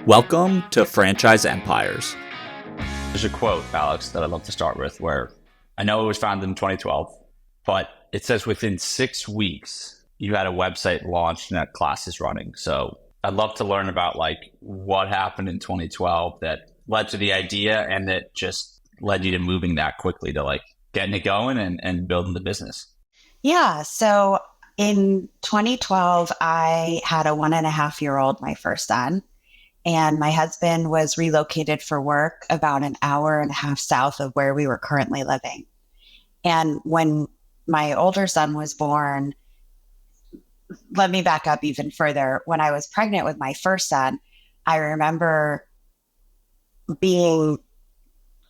Welcome to Franchise Empires. There's a quote, Alex, that I'd love to start with where I know it was founded in 2012, but it says within 6 weeks, you had a website launched and had classes running. So I'd love to learn about what happened in 2012 that led to the idea and that just led you to moving that quickly to getting it going and building the business. Yeah. So in 2012, I had a 1.5-year-old, my first son, and my husband was relocated for work about an hour and a half south of where we were currently living. And when my older son was born, let me back up even further. When I was pregnant with my first son, I remember being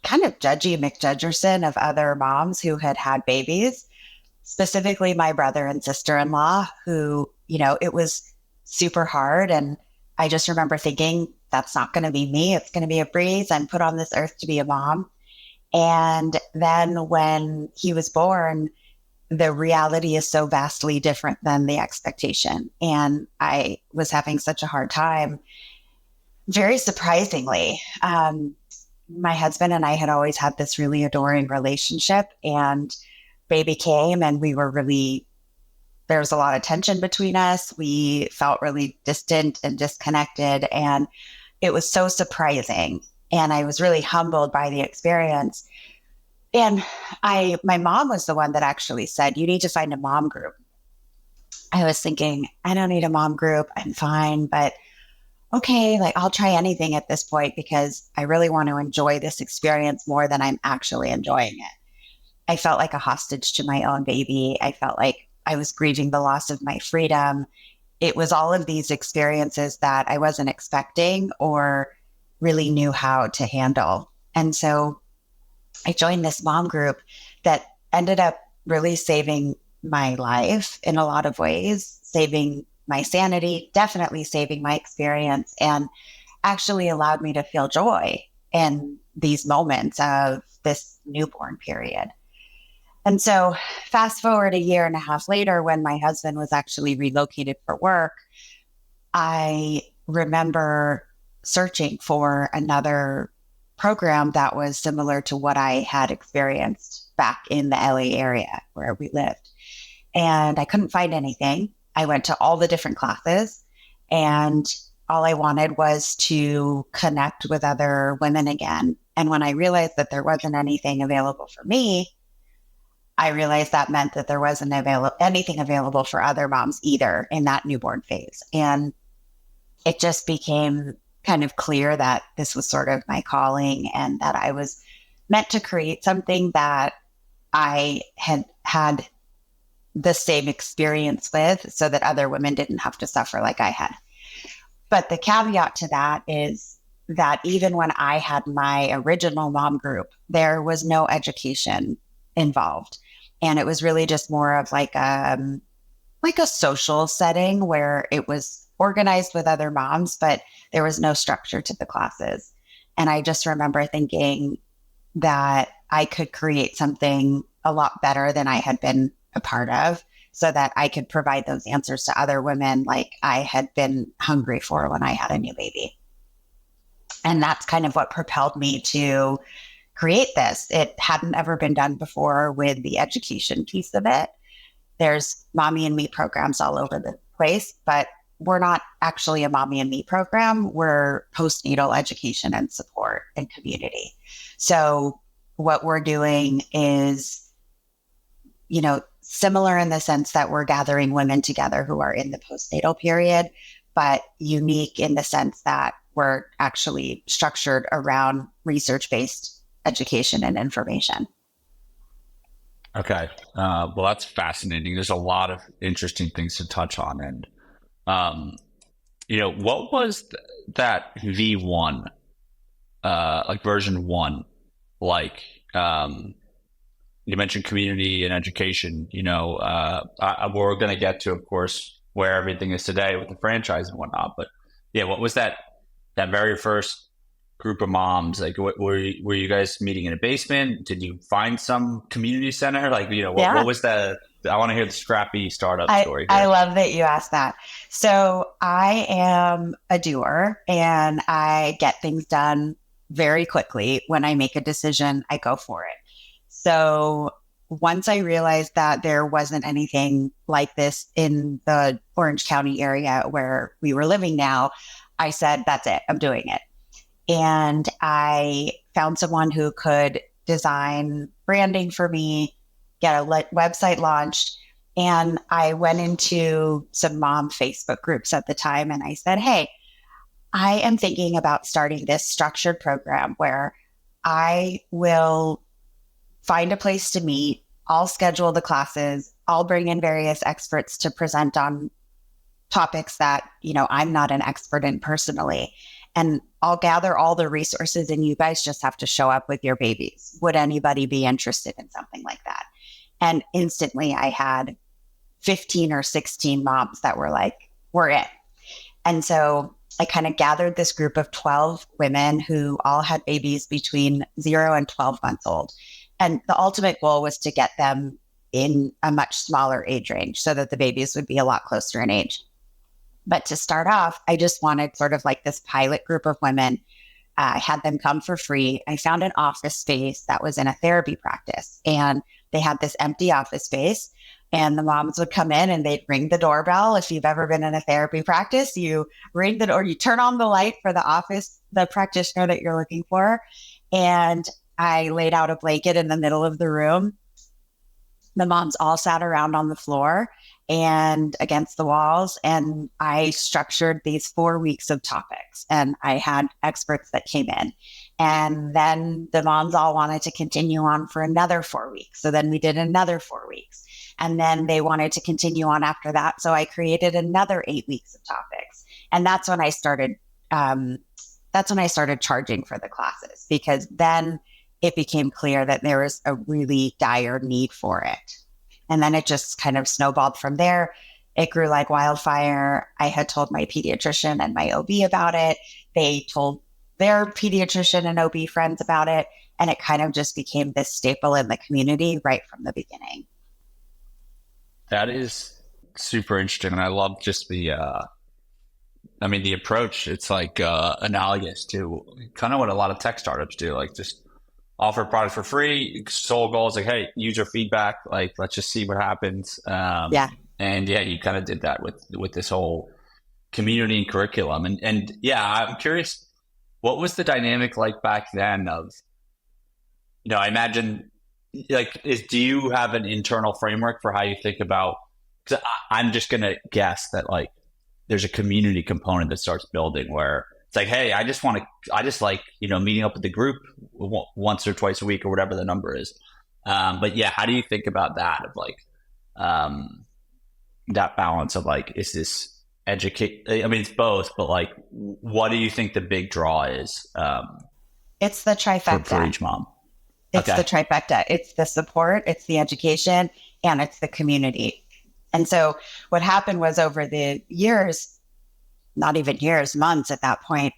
kind of judgy McJudgerson of other moms who had had babies, specifically my brother and sister-in-law who, it was super hard. And I just remember thinking, that's not going to be me. It's going to be a breeze. I'm put on this earth to be a mom. And then when he was born, the reality is so vastly different than the expectation. And I was having such a hard time. Very surprisingly, my husband and I had always had this really adoring relationship, and baby came and there was a lot of tension between us. We felt really distant and disconnected, and it was so surprising. And I was really humbled by the experience. And my mom was the one that actually said, you need to find a mom group. I was thinking, I don't need a mom group. I'm fine. But okay, I'll try anything at this point because I really want to enjoy this experience more than I'm actually enjoying it. I felt like a hostage to my own baby. I felt like I was grieving the loss of my freedom. It was all of these experiences that I wasn't expecting or really knew how to handle. And so I joined this mom group that ended up really saving my life in a lot of ways, saving my sanity, definitely saving my experience, and actually allowed me to feel joy in these moments of this newborn period. And so fast forward 1.5 years later, when my husband was actually relocated for work, I remember searching for another program that was similar to what I had experienced back in the LA area where we lived. And I couldn't find anything. I went to all the different classes, and all I wanted was to connect with other women again. And when I realized that there wasn't anything available for me, I realized that meant that there wasn't anything available for other moms either in that newborn phase. And it just became kind of clear that this was sort of my calling and that I was meant to create something that I had the same experience with so that other women didn't have to suffer like I had. But the caveat to that is that even when I had my original mom group, there was no education involved. And it was really just more of like a social setting where it was organized with other moms, but there was no structure to the classes. And I just remember thinking that I could create something a lot better than I had been a part of so that I could provide those answers to other women like I had been hungry for when I had a new baby. And that's kind of what propelled me to create this. It hadn't ever been done before with the education piece of it. There's mommy and me programs all over the place, but we're not actually a mommy and me program. We're postnatal education and support and community. So what we're doing is, similar in the sense that we're gathering women together who are in the postnatal period, but unique in the sense that we're actually structured around research-based education and information. Okay. Well, that's fascinating. There's a lot of interesting things to touch on. And, what was that V1, version 1, you mentioned community and education, we're going to get to, of course, where everything is today with the franchise and whatnot. But yeah, what was that very first group of moms? Like, were you guys meeting in a basement? Did you find some community center? Like, what was I want to hear the scrappy startup story here. I love that you asked that. So I am a doer and I get things done very quickly. When I make a decision, I go for it. So once I realized that there wasn't anything like this in the Orange County area where we were living now, I said, that's it, I'm doing it. And I found someone who could design branding for me, get a website launched. And I went into some mom Facebook groups at the time and I said, hey, I am thinking about starting this structured program where I will find a place to meet. I'll schedule the classes. I'll bring in various experts to present on topics that, I'm not an expert in personally. And I'll gather all the resources and you guys just have to show up with your babies. Would anybody be interested in something like that? And instantly I had 15 or 16 moms that were like, we're in. And so I kind of gathered this group of 12 women who all had babies between 0 and 12 months old. And the ultimate goal was to get them in a much smaller age range so that the babies would be a lot closer in age. But to start off, I just wanted sort of like this pilot group of women. I had them come for free. I found an office space that was in a therapy practice, and they had this empty office space. And the moms would come in and they'd ring the doorbell. If you've ever been in a therapy practice, you ring the door, you turn on the light for the practitioner that you're looking for. And I laid out a blanket in the middle of the room. The moms all sat around on the floor and against the walls. And I structured these 4 weeks of topics, and I had experts that came in. And then the moms all wanted to continue on for another 4 weeks. So then we did another 4 weeks. And then they wanted to continue on after that. So I created another 8 weeks of topics. And that's when I started charging for the classes, because then it became clear that there was a really dire need for it. And then it just kind of snowballed from there. It grew like wildfire. I had told my pediatrician and my OB about it. They told their pediatrician and OB friends about it. And it kind of just became this staple in the community right from the beginning. That is super interesting. And I love just the approach. It's like analogous to kind of what a lot of tech startups do, like just offer products for free. Sole goal is like, hey, user feedback, like let's just see what happens. And you kind of did that with this whole community and curriculum. And I'm curious, what was the dynamic like back then of, I imagine, like, do you have an internal framework for how you think about, because I'm just going to guess that like there's a community component that starts building where it's like, hey, I just like, meeting up with the group once or twice a week or whatever the number is. But how do you think about that of like, that balance of like, is this educate? I mean, it's both, but like, what do you think the big draw is? It's the trifecta for each mom. It's the trifecta. It's the support, it's the education, and it's the community. And so what happened was over the years, not even years, months at that point,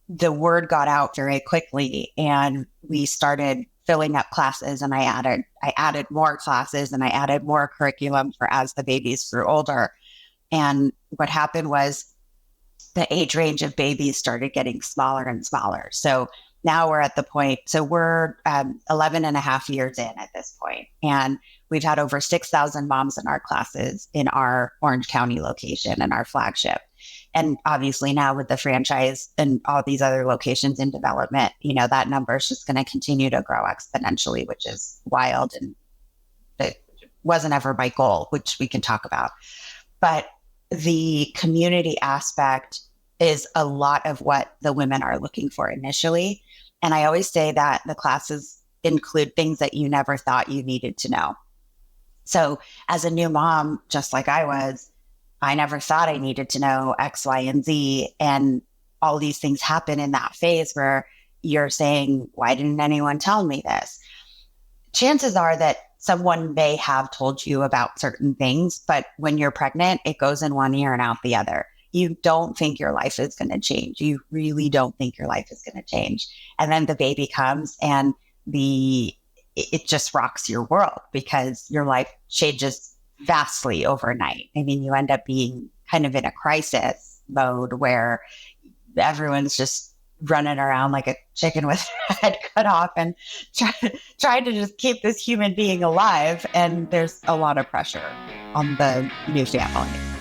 the word got out very quickly and we started filling up classes, and I added more classes and I added more curriculum for as the babies grew older. And what happened was the age range of babies started getting smaller and smaller. So now we're at the point, so we're 11 and a half years in at this point, and we've had over 6,000 moms in our classes in our Orange County location and our flagship. And obviously now with the franchise and all these other locations in development, that number is just going to continue to grow exponentially, which is wild. And it wasn't ever my goal, which we can talk about. But the community aspect is a lot of what the women are looking for initially. And I always say that the classes include things that you never thought you needed to know. So as a new mom, just like I was, I never thought I needed to know X, Y, and Z. And all these things happen in that phase where you're saying, why didn't anyone tell me this? Chances are that someone may have told you about certain things, but when you're pregnant, it goes in one ear and out the other. you don't think your life is going to change. You really don't think your life is going to change. And then the baby comes and it just rocks your world because your life changes vastly overnight. I mean, you end up being kind of in a crisis mode where everyone's just running around like a chicken with their head cut off and trying to just keep this human being alive. And there's a lot of pressure on the new family.